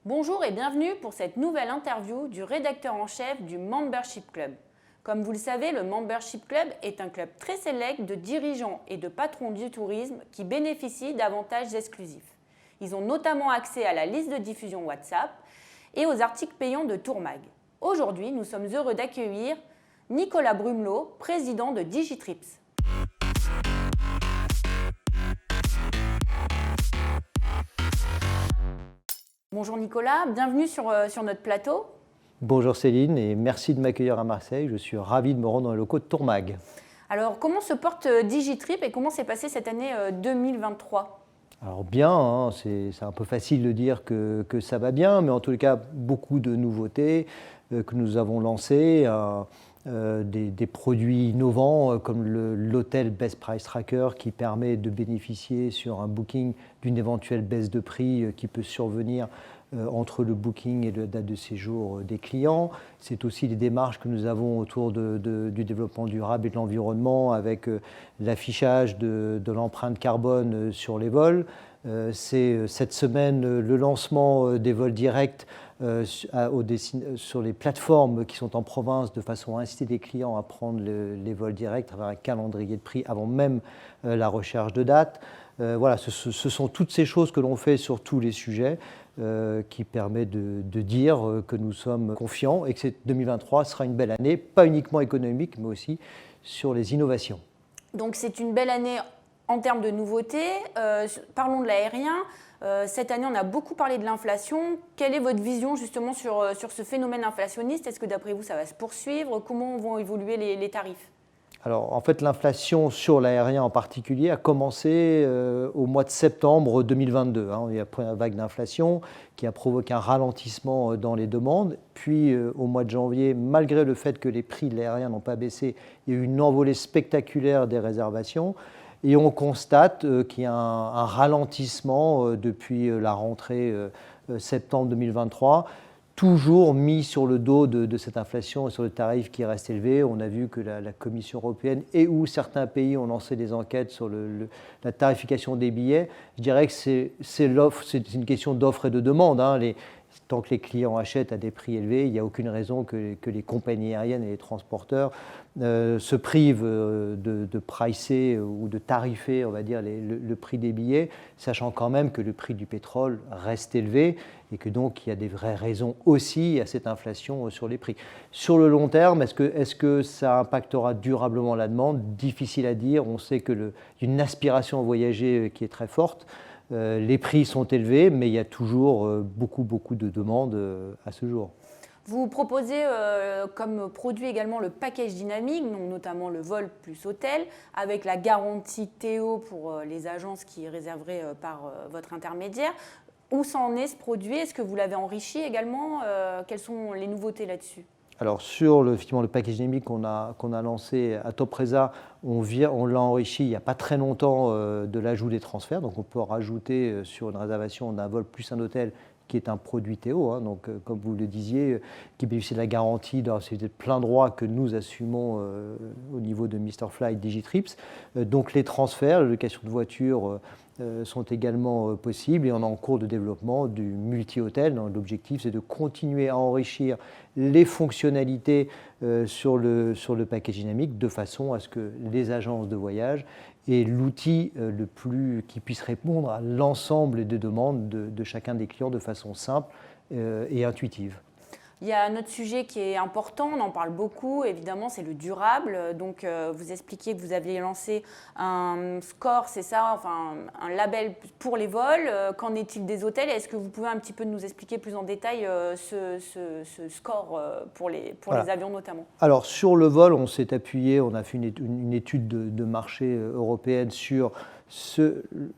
Bonjour et bienvenue pour cette nouvelle interview du rédacteur en chef du Membership Club. Comme vous le savez, le Membership Club est un club très sélect de dirigeants et de patrons du tourisme qui bénéficient d'avantages exclusifs. Ils ont notamment accès à la liste de diffusion WhatsApp et aux articles payants de Tourmag. Aujourd'hui, nous sommes heureux d'accueillir Nicolas Brumelot, président de Digitrips. Bonjour Nicolas, bienvenue sur notre plateau. Bonjour Céline et merci de m'accueillir à Marseille. Je suis ravi de me rendre dans les locaux de Tourmag. Alors comment se porte Digitrip et comment s'est passée cette année 2023 ? Alors bien, hein, c'est un peu facile de dire que ça va bien, mais en tous les cas, beaucoup de nouveautés que nous avons lancées, des produits innovants comme l'hôtel Best Price Tracker qui permet de bénéficier sur un booking d'une éventuelle baisse de prix qui peut survenir entre le booking et la date de séjour des clients. C'est aussi les démarches que nous avons autour du développement durable et de l'environnement avec l'affichage de l'empreinte carbone sur les vols. C'est cette semaine le lancement des vols directs sur les plateformes qui sont en province de façon à inciter les clients à prendre les vols directs avec un calendrier de prix avant même la recherche de date. Voilà, ce sont toutes ces choses que l'on fait sur tous les sujets qui permet de dire que nous sommes confiants et que 2023 sera une belle année, pas uniquement économique, mais aussi sur les innovations. Donc c'est une belle année en termes de nouveautés. Parlons de l'aérien. Cette année, on a beaucoup parlé de l'inflation. Quelle est votre vision justement sur ce phénomène inflationniste ? Est-ce que d'après vous, ça va se poursuivre ? Comment vont évoluer les tarifs ? Alors, en fait, l'inflation sur l'aérien en particulier a commencé au mois de septembre 2022. Il y a une vague d'inflation qui a provoqué un ralentissement dans les demandes. Puis, au mois de janvier, malgré le fait que les prix de l'aérien n'ont pas baissé, il y a eu une envolée spectaculaire des réservations. Et on constate qu'il y a un ralentissement depuis la rentrée septembre 2023. Toujours mis sur le dos de cette inflation et sur le tarif qui reste élevé. On a vu que la Commission européenne et où certains pays ont lancé des enquêtes sur la tarification des billets. Je dirais que c'est une question d'offre et de demande. Tant que les clients achètent à des prix élevés, il n'y a aucune raison que les compagnies aériennes et les transporteurs se privent de pricer ou de tarifer, on va dire, le prix des billets, sachant quand même que le prix du pétrole reste élevé et que donc il y a des vraies raisons aussi à cette inflation sur les prix. Sur le long terme, est-ce que ça impactera durablement la demande ? Difficile à dire. On sait qu'il y a une aspiration à voyager qui est très forte. Les prix sont élevés, mais il y a toujours beaucoup de demandes à ce jour. Vous proposez comme produit également le package dynamique, donc notamment le vol plus hôtel, avec la garantie Théo pour les agences qui réserveraient par votre intermédiaire. Où ça en est ce produit ? Est-ce que vous l'avez enrichi également ? Quelles sont les nouveautés là-dessus ? Alors sur le package dynamique qu'on a lancé à Topresa, on l'a enrichi il n'y a pas très longtemps de l'ajout des transferts. Donc on peut rajouter sur une réservation d'un vol plus un hôtel qui est un produit Théo, donc comme vous le disiez, qui bénéficie de la garantie de plein droit que nous assumons au niveau de Mr Fly Digitrips. Donc les transferts, la location de voitures sont également possibles et on est en cours de développement du multi-hôtel. L'objectif, c'est de continuer à enrichir les fonctionnalités sur le package dynamique de façon à ce que les agences de voyage aient l'outil qui puisse répondre à l'ensemble des demandes de chacun des clients de façon simple et intuitive. Il y a un autre sujet qui est important, on en parle beaucoup, évidemment, c'est le durable. Donc, vous expliquiez que vous aviez lancé un score, c'est ça, enfin un label pour les vols. Qu'en est-il des hôtels ? Est-ce que vous pouvez un petit peu nous expliquer plus en détail ce score pour les avions notamment ? Alors, sur le vol, on s'est appuyé, on a fait une étude de marché européenne sur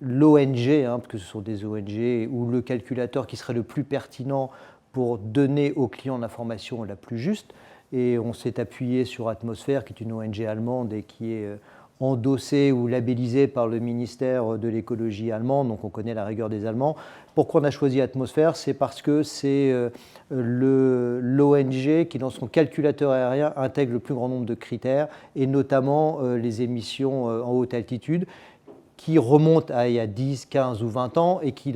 l'ONG, parce que ce sont des ONG, ou le calculateur qui serait le plus pertinent pour donner aux clients l'information la plus juste. Et on s'est appuyé sur Atmosphère, qui est une ONG allemande et qui est endossée ou labellisée par le ministère de l'écologie allemand, donc on connaît la rigueur des Allemands. Pourquoi on a choisi Atmosphère ? C'est parce que c'est l'ONG qui, dans son calculateur aérien, intègre le plus grand nombre de critères, et notamment les émissions en haute altitude, qui remontent à il y a 10, 15 ou 20 ans et qui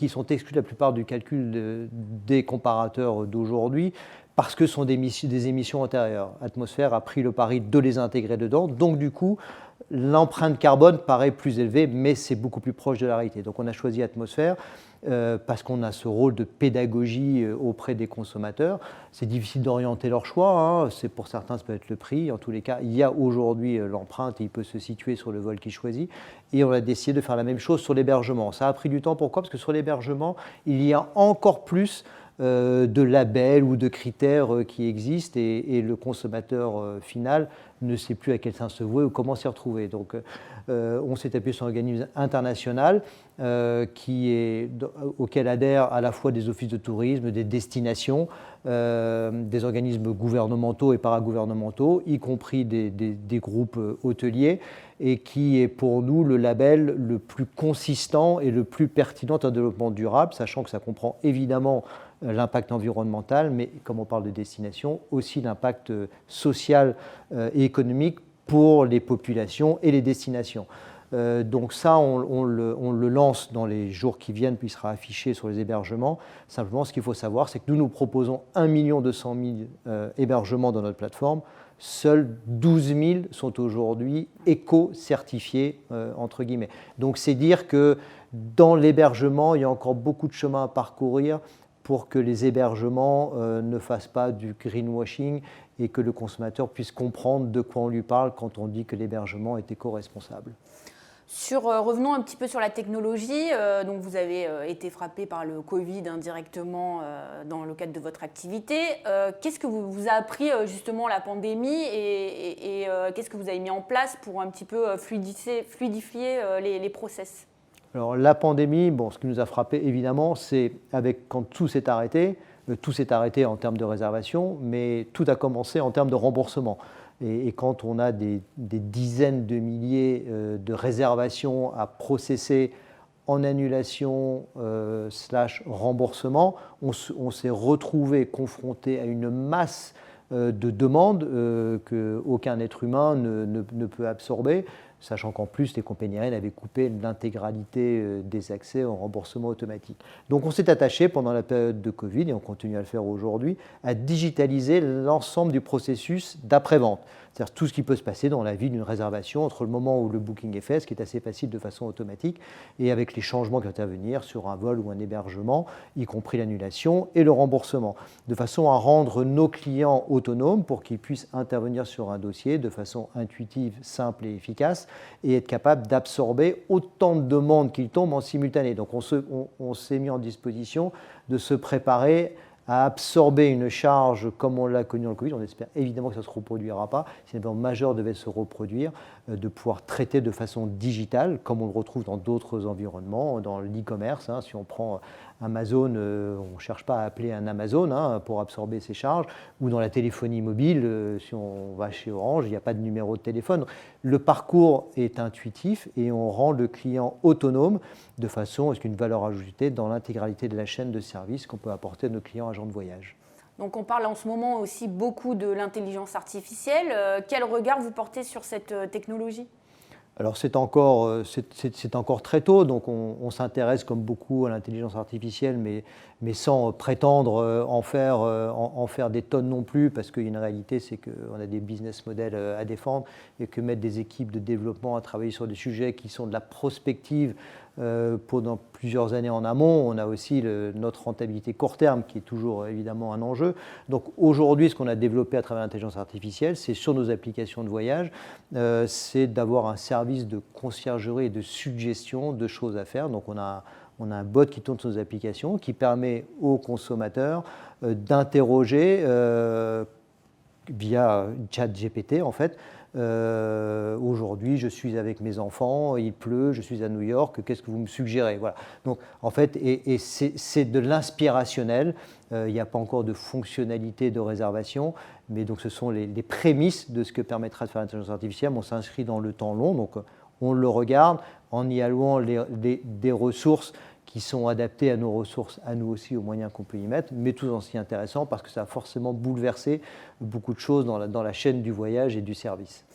sont exclus de la plupart du calcul des comparateurs d'aujourd'hui parce que ce sont des émissions antérieures. Atmosphère a pris le pari de les intégrer dedans, donc du coup, l'empreinte carbone paraît plus élevée, mais c'est beaucoup plus proche de la réalité. Donc on a choisi Atmosphère parce qu'on a ce rôle de pédagogie auprès des consommateurs. C'est difficile d'orienter leur choix, hein. Pour certains, ça peut être le prix. En tous les cas, il y a aujourd'hui l'empreinte et il peut se situer sur le vol qu'il choisit. Et on a décidé de faire la même chose sur l'hébergement. Ça a pris du temps, pourquoi? Parce que sur l'hébergement, il y a encore plus de labels ou de critères qui existent et le consommateur final ne sait plus à quel sens se vouer ou comment s'y retrouver. Donc on s'est appuyé sur un organisme international auquel adhèrent à la fois des offices de tourisme, des destinations, des organismes gouvernementaux et paragouvernementaux, y compris des groupes hôteliers, et qui est pour nous le label le plus consistant et le plus pertinent en développement durable, sachant que ça comprend évidemment l'impact environnemental, mais comme on parle de destination, aussi l'impact social et économique pour les populations et les destinations. Donc ça, on le lance dans les jours qui viennent, puis il sera affiché sur les hébergements. Simplement, ce qu'il faut savoir, c'est que nous proposons 1 200 000 hébergements dans notre plateforme. Seuls 12 000 sont aujourd'hui éco-certifiés, entre guillemets. Donc c'est dire que dans l'hébergement, il y a encore beaucoup de chemin à parcourir pour que les hébergements ne fassent pas du greenwashing et que le consommateur puisse comprendre de quoi on lui parle quand on dit que l'hébergement est éco-responsable. Revenons un petit peu sur la technologie. Donc vous avez été frappé par le Covid indirectement dans le cadre de votre activité. Qu'est-ce que vous a appris justement la pandémie et qu'est-ce que vous avez mis en place pour un petit peu fluidifier les process? Alors la pandémie, ce qui nous a frappé évidemment, c'est quand tout s'est arrêté en termes de réservation, mais tout a commencé en termes de remboursement. Et quand on a des dizaines de milliers de réservations à processer en annulation / remboursement, on s'est retrouvé confronté à une masse de demandes qu'aucun être humain ne peut absorber, sachant qu'en plus, les compagnies aériennes avaient coupé l'intégralité des accès au remboursement automatique. Donc on s'est attaché pendant la période de Covid, et on continue à le faire aujourd'hui, à digitaliser l'ensemble du processus d'après-vente. C'est-à-dire tout ce qui peut se passer dans la vie d'une réservation entre le moment où le booking est fait, ce qui est assez facile de façon automatique, et avec les changements qui vont intervenir sur un vol ou un hébergement, y compris l'annulation et le remboursement, de façon à rendre nos clients autonomes pour qu'ils puissent intervenir sur un dossier de façon intuitive, simple et efficace, et être capable d'absorber autant de demandes qu'il tombe en simultané. Donc on s'est mis en disposition de se préparer à absorber une charge comme on l'a connu dans le Covid. On espère évidemment que ça ne se reproduira pas. Si un événement majeur devait se reproduire, de pouvoir traiter de façon digitale, comme on le retrouve dans d'autres environnements, dans l'e-commerce. Si on prend Amazon, on ne cherche pas à appeler un Amazon pour absorber ses charges, ou dans la téléphonie mobile, si on va chez Orange, il n'y a pas de numéro de téléphone. Le parcours est intuitif et on rend le client autonome de façon à ce qu'il y ait une valeur ajoutée dans l'intégralité de la chaîne de services qu'on peut apporter à nos clients agents de voyage. Donc on parle en ce moment aussi beaucoup de l'intelligence artificielle. Quel regard vous portez sur cette technologie ? Alors c'est encore très tôt, donc on s'intéresse comme beaucoup à l'intelligence artificielle, mais sans prétendre en faire des tonnes non plus, parce qu'une réalité c'est qu'on a des business models à défendre et que mettre des équipes de développement à travailler sur des sujets qui sont de la prospective pendant plusieurs années en amont, on a aussi notre rentabilité court terme qui est toujours évidemment un enjeu. Donc aujourd'hui, ce qu'on a développé à travers l'intelligence artificielle, c'est sur nos applications de voyage, c'est d'avoir un service de conciergerie et de suggestion de choses à faire. Donc on a un bot qui tourne sur nos applications qui permet aux consommateurs d'interroger via ChatGPT en fait. Aujourd'hui, je suis avec mes enfants, il pleut, je suis à New York, qu'est-ce que vous me suggérez? Voilà. Donc, en fait, et c'est de l'inspirationnel. Il n'y a pas encore de fonctionnalité de réservation, mais donc ce sont les prémices de ce que permettra de faire l'intelligence artificielle. On s'inscrit dans le temps long, donc on le regarde en y allouant des ressources qui sont adaptés à nos ressources, à nous aussi, aux moyens qu'on peut y mettre, mais tout aussi intéressant parce que ça a forcément bouleversé beaucoup de choses dans la chaîne du voyage et du service.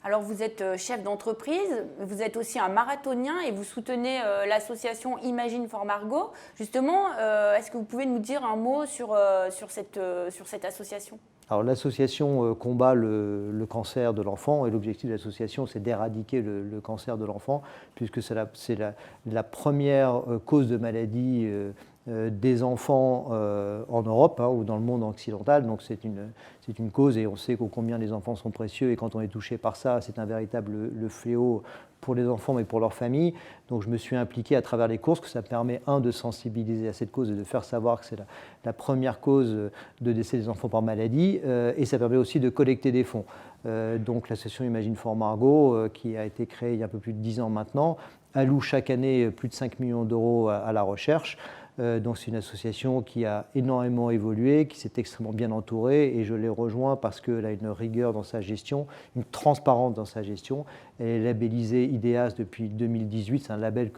Alors vous êtes chef d'entreprise, vous êtes aussi un marathonien et vous soutenez l'association Imagine for Margot. Justement, est-ce que vous pouvez nous dire un mot sur cette association ? Alors l'association combat le cancer de l'enfant et l'objectif de l'association c'est d'éradiquer le cancer de l'enfant puisque c'est la première cause de maladie des enfants en Europe ou dans le monde occidental. Donc c'est une cause et on sait combien les enfants sont précieux et quand on est touché par ça, c'est un véritable fléau pour les enfants mais pour leur famille. Donc je me suis impliqué à travers les courses, que ça permet de sensibiliser à cette cause et de faire savoir que c'est la première cause de décès des enfants par maladie et ça permet aussi de collecter des fonds. Donc l'association Imagine for Margot, qui a été créée il y a un peu plus de 10 ans maintenant, alloue chaque année plus de 5 millions d'euros à la recherche. Donc c'est une association qui a énormément évolué, qui s'est extrêmement bien entourée et je l'ai rejoint parce qu'elle a une rigueur dans sa gestion, une transparence dans sa gestion. Elle est labellisée IDEAS depuis 2018, c'est un label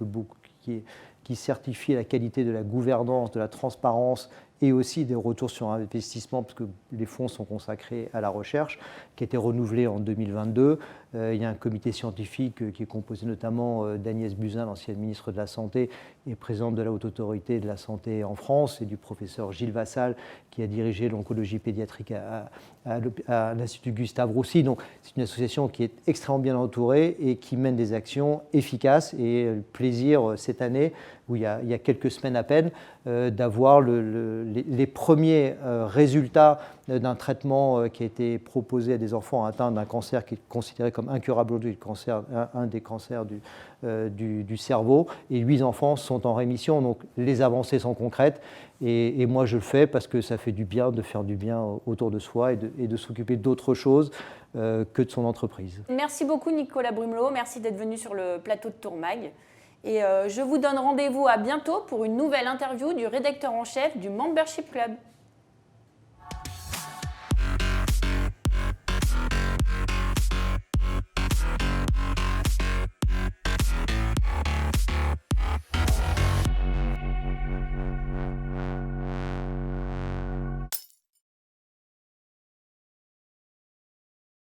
qui certifie la qualité de la gouvernance, de la transparence et aussi des retours sur investissement, parce que les fonds sont consacrés à la recherche, qui a été renouvelé en 2022. Il y a un comité scientifique qui est composé notamment d'Agnès Buzyn, l'ancienne ministre de la Santé et présidente de la Haute Autorité de la Santé en France, et du professeur Gilles Vassal, qui a dirigé l'oncologie pédiatrique à l'Institut Gustave Roussy. Donc c'est une association qui est extrêmement bien entourée et qui mène des actions efficaces. Et le plaisir cette année, où il y a quelques semaines à peine, d'avoir les premiers résultats d'un traitement qui a été proposé à des enfants atteints d'un cancer qui est considéré comme incurable aujourd'hui, un des cancers du cerveau. Et 8 enfants sont en rémission, donc les avancées sont concrètes. Et moi, je le fais parce que ça fait du bien de faire du bien autour de soi et de s'occuper d'autre chose que de son entreprise. Merci beaucoup Nicolas Brumelot, merci d'être venu sur le plateau de Tourmag. Et je vous donne rendez-vous à bientôt pour une nouvelle interview du rédacteur en chef du Membership Club.